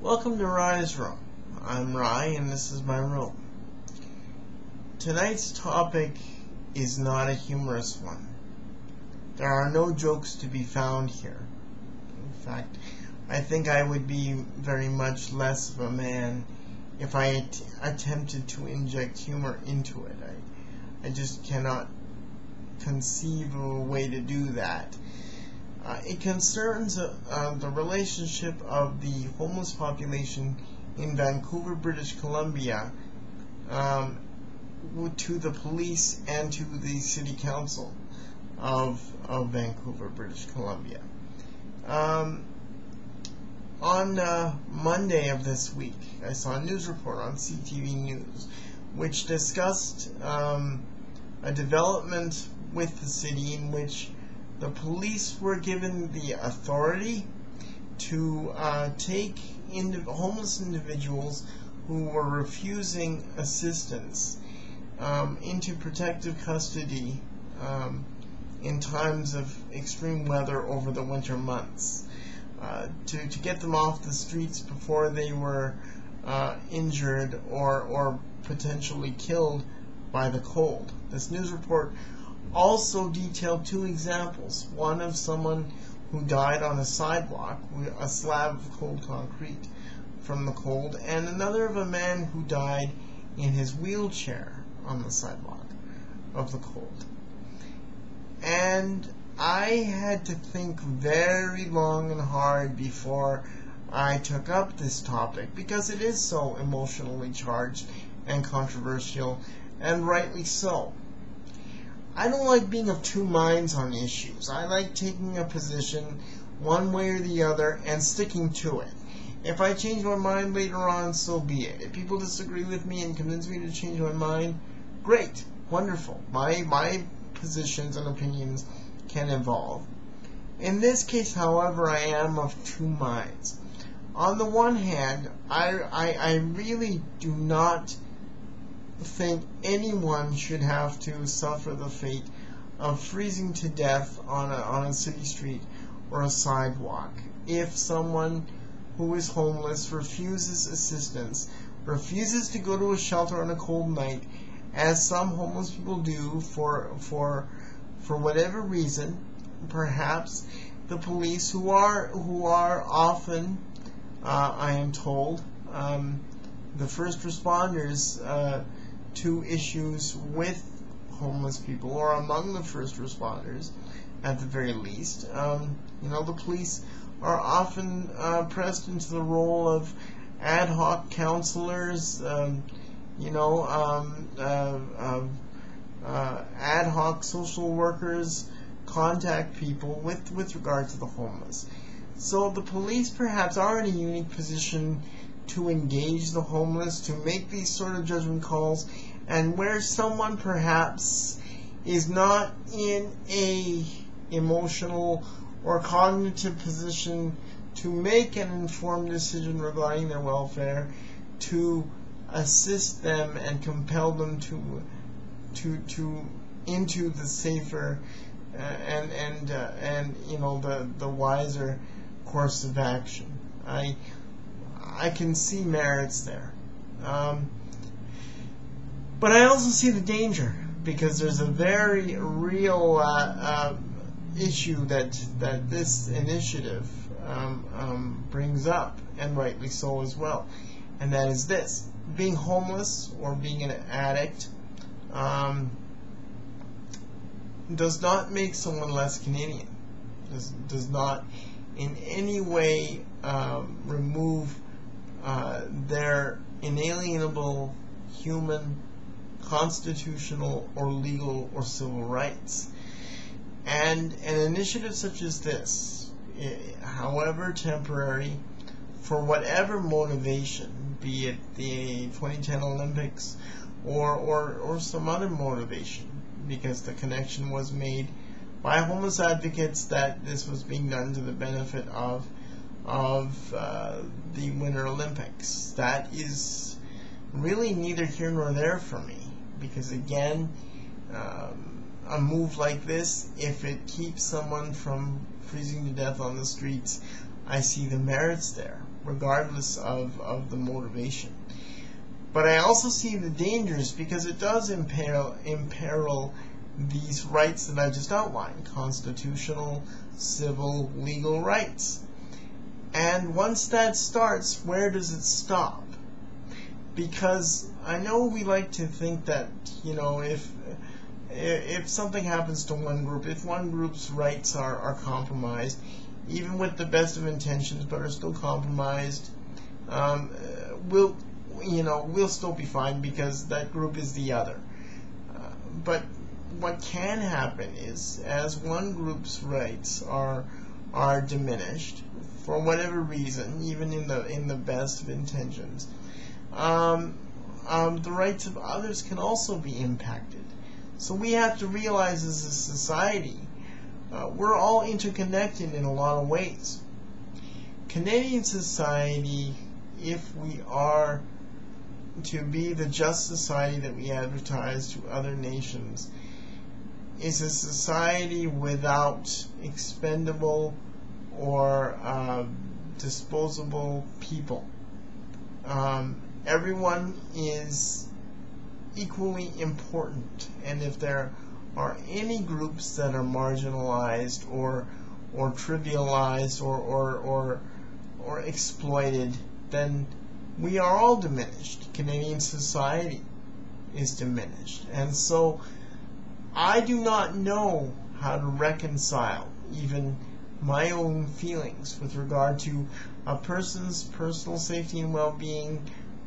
Welcome to Rye's Room. I'm Rye and this is my room. Tonight's topic is not a humorous one. There are no jokes to be found here. In fact, I think I would be very much less of a man if I attempted to inject humor into it. I just cannot conceive of a way to do that. It concerns the relationship of the homeless population in Vancouver, British Columbia, to the police and to the City Council of Vancouver, British Columbia. On Monday of this week, I saw a news report on CTV News which discussed a development with the city in which the police were given the authority to take homeless individuals who were refusing assistance into protective custody in times of extreme weather over the winter months, to get them off the streets before they were injured or potentially killed by the cold. This news report also detailed two examples, one of someone who died on a sidewalk, a slab of cold concrete from the cold, and another of a man who died in his wheelchair on the sidewalk of the cold. And I had to think very long and hard before I took up this topic, because it is so emotionally charged and controversial, and rightly so. I don't like being of two minds on issues. I like taking a position one way or the other and sticking to it. If I change my mind later on, so be it. If people disagree with me and convince me to change my mind, great, wonderful. My positions and opinions can evolve. In this case, however, I am of two minds. On the one hand, I really do not think anyone should have to suffer the fate of freezing to death on a city street or a sidewalk if someone who is homeless refuses assistance, refuses to go to a shelter on a cold night, as some homeless people do for whatever reason. Perhaps the police, who are often, I am told, the first responders to issues with homeless people, or among the first responders at the very least. The police are often pressed into the role of ad hoc counselors, ad hoc social workers, contact people with regard to the homeless. So the police perhaps are in a unique position to engage the homeless, to make these sort of judgment calls, and where someone perhaps is not in a emotional or cognitive position to make an informed decision regarding their welfare, to assist them and compel them into the safer and the wiser course of action. I can see merits there. But I also see the danger, because there's a very real issue that this initiative brings up, and rightly so as well. And that is this: being homeless or being an addict does not make someone less Canadian. Does not in any way remove their inalienable human, constitutional, or legal or civil rights. And an initiative such as this, however temporary, for whatever motivation, be it the 2010 Olympics or some other motivation, because the connection was made by homeless advocates that this was being done to the benefit of the Winter Olympics. That is really neither here nor there for me, because again, a move like this, if it keeps someone from freezing to death on the streets, I see the merits there. regardless of the motivation. But I also see the dangers, because it does imperil these rights that I just outlined: constitutional, civil, legal rights. And once that starts, where does it stop? Because I know we like to think that, if something happens to one group, if one group's rights are compromised, even with the best of intentions, but are still compromised, we'll still be fine because that group is the other. But what can happen is, as one group's rights are diminished for whatever reason, even in the best of intentions, the rights of others can also be impacted. So we have to realize, as a society, we're all interconnected in a lot of ways. Canadian society, if we are to be the just society that we advertise to other nations, is a society without expendable or disposable people. Everyone is equally important, and if there are any groups that are marginalized or trivialized or exploited, then we are all diminished. Canadian society is diminished. And so I do not know how to reconcile even my own feelings with regard to a person's personal safety and well-being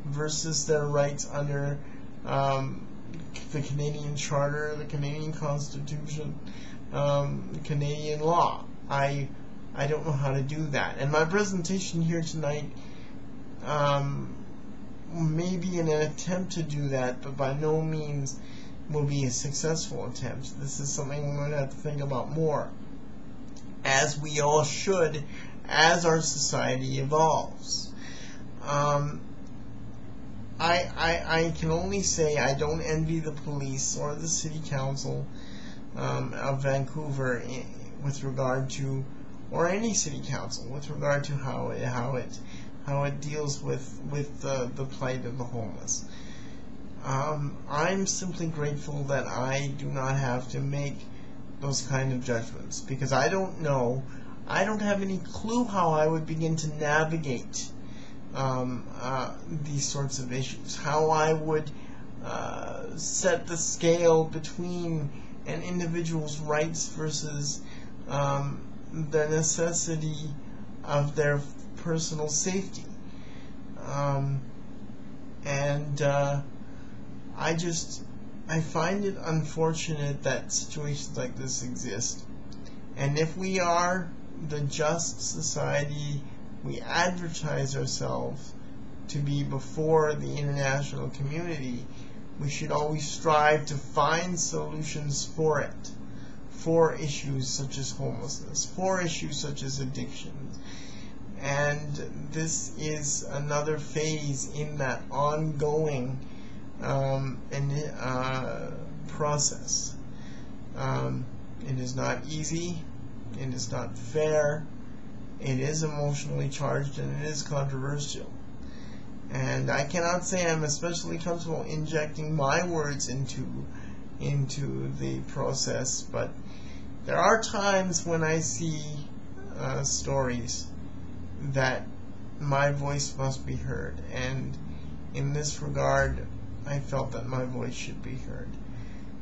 versus their rights under the Canadian Charter, the Canadian Constitution, Canadian law. I don't know how to do that. And my presentation here tonight may be an attempt to do that, but by no means will be a successful attempt. This is something we're going to have to think about more, as we all should, as our society evolves. I can only say I don't envy the police or the City Council of Vancouver with regard to, or any City Council, with regard to how it deals with the plight of the homeless. I'm simply grateful that I do not have to make those kind of judgments, because I don't know, I don't have any clue how I would begin to navigate these sorts of issues, how I would set the scale between an individual's rights versus the necessity of their personal safety. I find it unfortunate that situations like this exist. And if we are the just society we advertise ourselves to be before the international community, we should always strive to find solutions for it, for issues such as homelessness, for issues such as addictions. And this is another phase in that ongoing process. It is not easy, it is not fair, it is emotionally charged, and it is controversial. And I cannot say I'm especially comfortable injecting my words into the process, but there are times when I see stories that my voice must be heard, and in this regard I felt that my voice should be heard.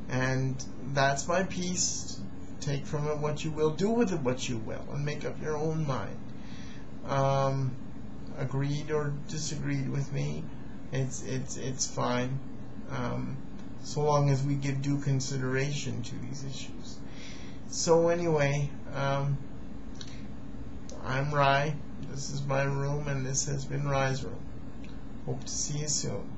And that's my piece. Take from it what you will, do with it what you will, and make up your own mind. Agreed or disagreed with me, it's fine, so long as we give due consideration to these issues. So anyway, I'm Rye. This is my room, and this has been Rye's room. Hope to see you soon.